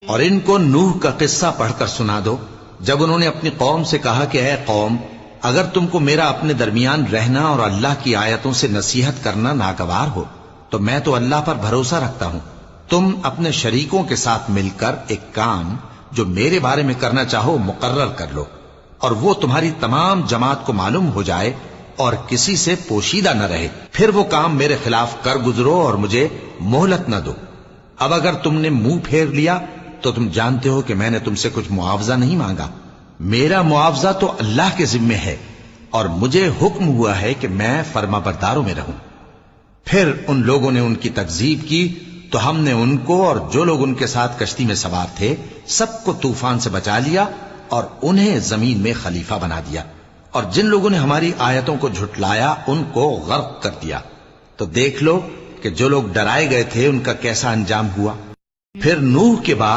اور ان کو نوح کا قصہ پڑھ کر سنا دو جب انہوں نے اپنی قوم سے کہا کہ اے قوم، اگر تم کو میرا اپنے درمیان رہنا اور اللہ کی آیتوں سے نصیحت کرنا ناگوار ہو تو میں تو اللہ پر بھروسہ رکھتا ہوں، تم اپنے شریکوں کے ساتھ مل کر ایک کام جو میرے بارے میں کرنا چاہو مقرر کر لو، اور وہ تمہاری تمام جماعت کو معلوم ہو جائے اور کسی سے پوشیدہ نہ رہے، پھر وہ کام میرے خلاف کر گزرو اور مجھے مہلت نہ دو۔ اب اگر تم نے منہ پھیر لیا تو تم جانتے ہو کہ میں نے تم سے کچھ معاوضہ نہیں مانگا، میرا معاوضہ تو اللہ کے ذمے ہے، اور مجھے حکم ہوا ہے کہ میں فرما برداروں میں رہوں۔ پھر ان لوگوں نے ان کی تکذیب کی تو ہم نے ان کو اور جو لوگ ان کے ساتھ کشتی میں سوار تھے سب کو طوفان سے بچا لیا اور انہیں زمین میں خلیفہ بنا دیا، اور جن لوگوں نے ہماری آیتوں کو جھٹلایا ان کو غرق کر دیا۔ تو دیکھ لو کہ جو لوگ ڈرائے گئے تھے ان کا کیسا انجام ہوا۔ پھر نوح کے بعد